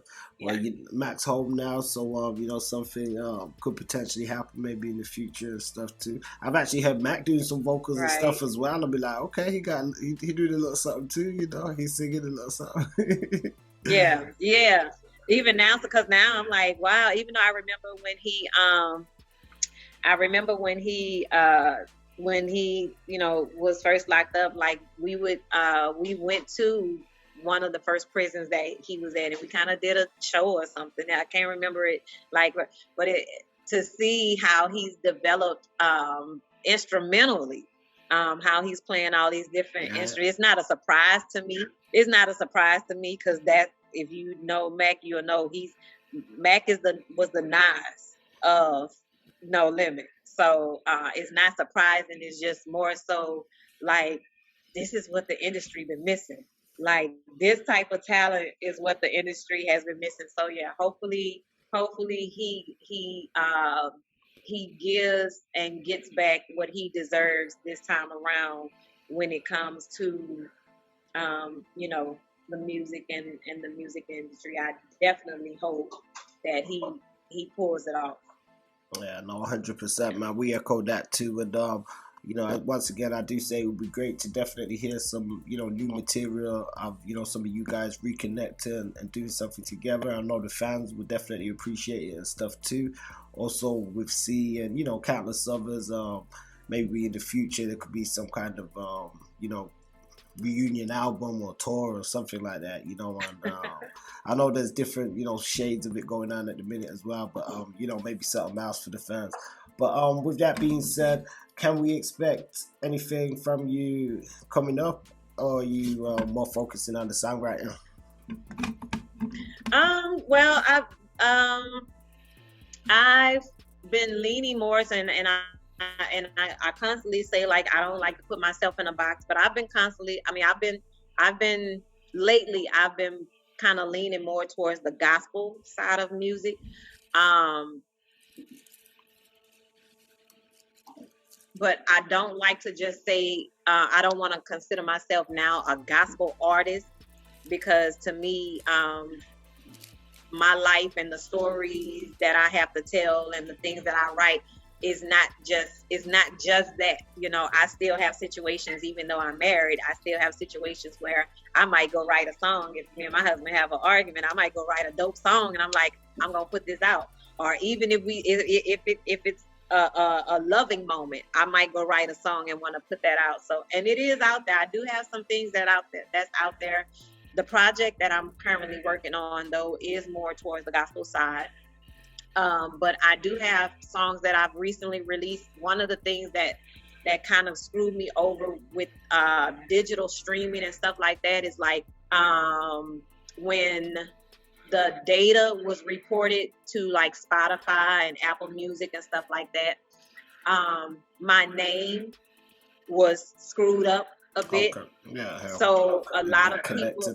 Well, Mac's home now, so something could potentially happen maybe in the future and stuff too. I've actually heard Mac doing some vocals and stuff as well. I'll be like, okay, he doing a little something too, he's singing a little something. yeah. Even now, because now I'm like, wow. Even though I remember when he was first locked up, like we went to one of the first prisons that he was at, and we kind of did a show or something. I can't remember it, but to see how he's developed instrumentally, how he's playing all these different instruments. It's not a surprise to me. Because that, if you know Mac, you'll know Mac was the Nas of No Limit. So it's not surprising. It's just more so like, this is what the industry been missing. Like, this type of talent is what the industry has been missing. So yeah, hopefully he gives and gets back what he deserves this time around when it comes to the music and the music industry. I definitely hope that he pulls it off. Yeah, no, 100%, man. We echo that too, and once again, I do say it would be great to definitely hear some, new material of, some of you guys reconnecting and doing something together. I know the fans would definitely appreciate it and stuff too. Also with C and, countless others, maybe in the future there could be some kind of, reunion album or tour or something like that, and I know there's different, shades of it going on at the minute as well, but, maybe something else for the fans. But with that being said, can we expect anything from you coming up, or are you more focusing on the songwriting? Well, I've been leaning more, and I constantly say, like, I don't like to put myself in a box, but I've been lately kind of leaning more towards the gospel side of music. But I don't like to just say, I don't want to consider myself now a gospel artist, because to me, my life and the stories that I have to tell and the things that I write is not just that. I still have situations, even though I'm married, I still have situations where I might go write a song. If me and my husband have an argument, I might go write a dope song, and I'm like, I'm gonna put this out. Or even if it's a loving moment, I might go write a song and want to put that out. So, and it is out there. I do have some things that's out there. The project that I'm currently working on, though, is more towards the gospel side. But I do have songs that I've recently released. One of the things that kind of screwed me over with digital streaming and stuff like that is like when the data was reported to like Spotify and Apple Music and stuff like that, my name was screwed up a bit. Okay. Yeah. So a lot of people,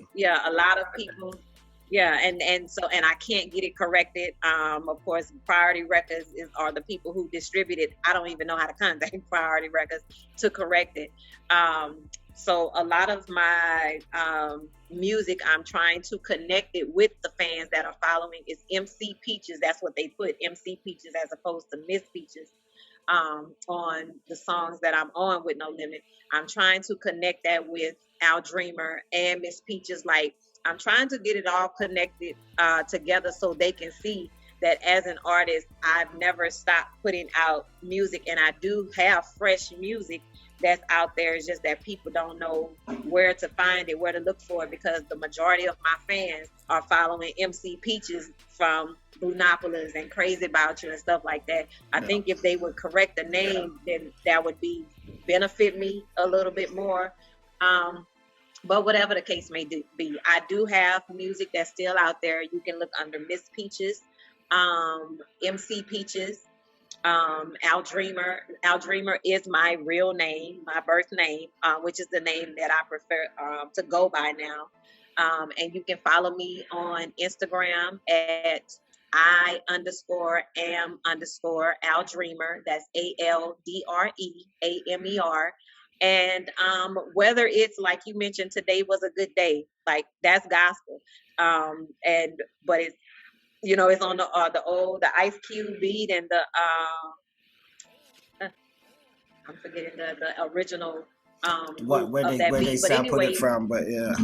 and I can't get it corrected. Of course, Priority Records are the people who distribute it. I don't even know how to contact Priority Records to correct it. So a lot of my music, I'm trying to connect it with the fans that are following. Is MC Peaches. That's what they put, MC Peaches, as opposed to Miss Peaches, on the songs that I'm on with No Limit. I'm trying to connect that with Aldreamer and Miss Peaches. Like, I'm trying to get it all connected together so they can see that as an artist, I've never stopped putting out music, and I do have fresh music that's out there. It's just that people don't know where to find it, where to look for it, because the majority of my fans are following MC Peaches from Bluenopolis and Crazy About You and stuff like that. I think if they would correct the name, then that would be benefit me a little bit more. But whatever the case may be, I do have music that's still out there. You can look under Miss Peaches, MC Peaches, Aldreamer. Aldreamer is my real name, my birth name, which is the name that I prefer to go by now. And you can follow me on Instagram at I_am_Aldreamer. That's ALDREAMER. And whether it's like you mentioned, today was a good day, like that's gospel. And but it's it's on the Ice Cube beat and I'm forgetting the original What root of that where they beat. But sampled it anyway, from, but yeah.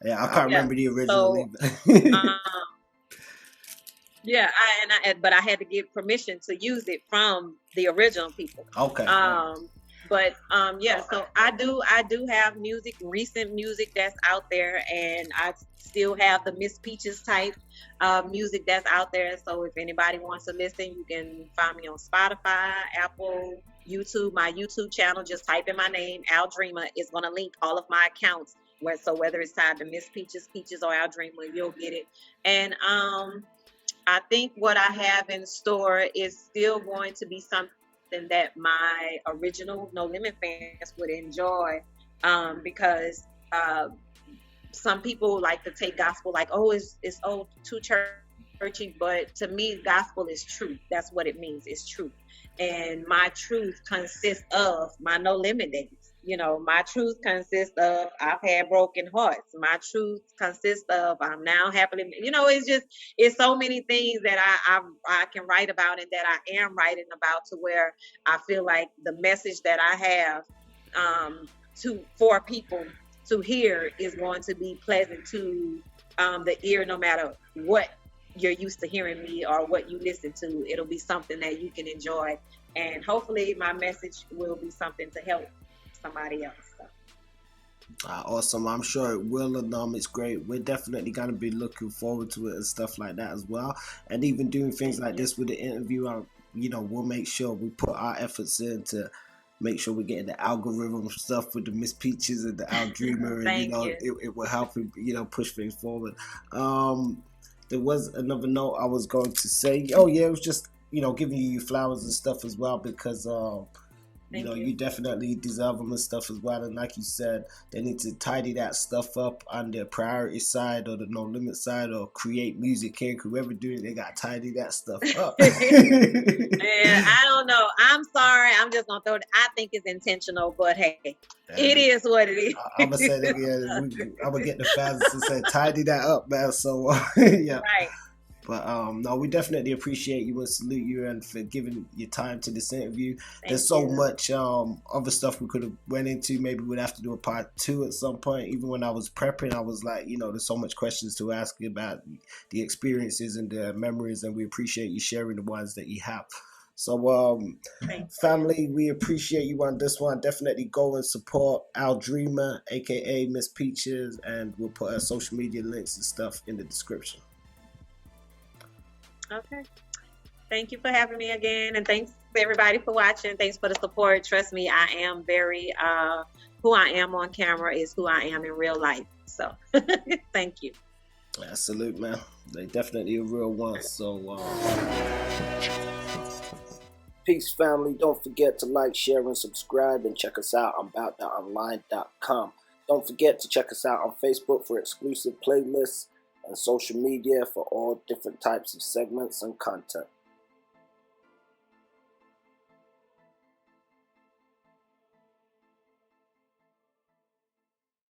Yeah, I can't yeah. remember the original So either. um, yeah, but I had to give permission to use it from the original people. Okay. But yeah, so I do have music, recent music that's out there, and I still have the Miss Peaches type music that's out there. So if anybody wants to listen, you can find me on Spotify, Apple, YouTube, my YouTube channel. Just type in my name, Aldreamer. It's gonna link all of my accounts. So whether it's tied to Miss Peaches, Peaches, or Aldreamer, you'll get it. And I think what I have in store is still going to be something that my original No Limit fans would enjoy, because some people like to take gospel like, oh, it's too churchy, but to me, gospel is truth. That's what it means. It's truth, and my truth consists of my No Limit days. My truth consists of I've had broken hearts. My truth consists of I'm now happily. It's so many things that I can write about and that I am writing about, to where I feel like the message that I have for people to hear is going to be pleasant to the ear, no matter what you're used to hearing me or what you listen to. It'll be something that you can enjoy, and hopefully my message will be something to help somebody else. So. Awesome. I'm sure it will, and it's great. We're definitely going to be looking forward to it and stuff like that as well. And even doing things like this with the interview, we'll make sure we put our efforts in to make sure we're getting the algorithm stuff with the Miss Peaches and the Aldreamer, and it will help push things forward. There was another note I was going to say. Oh yeah, it was just giving you flowers and stuff as well, because you definitely deserve them and stuff as well. And like you said, they need to tidy that stuff up on their priority side or the No Limit side, or create music here. Whoever doing it, they got to tidy that stuff up. And I don't know. I'm sorry. I'm just going to throw it. I think it's intentional, but hey, it is what it is. I'm going to say that again. I'm going to get the fans to say, tidy that up, man. So, yeah. Right. But no, we definitely appreciate you and salute you and for giving your time to this interview. There's so much other stuff we could have went into. Maybe we'd have to do a part 2 at some point. Even when I was prepping, I was like, there's so much questions to ask you about the experiences and the memories, and we appreciate you sharing the ones that you have. So, family, we appreciate you on this one. Definitely go and support Aldreamer, aka Miss Peaches, and we'll put our social media links and stuff in the description. Okay. Thank you for having me again, and thanks everybody for watching. Thanks for the support. Trust me, I am very who I am on camera is who I am in real life. So thank you. Salute, man. They definitely a real one. So peace, family. Don't forget to like, share, and subscribe, and check us out on about.online.com. Don't forget to check us out on Facebook for exclusive playlists and social media for all different types of segments and content.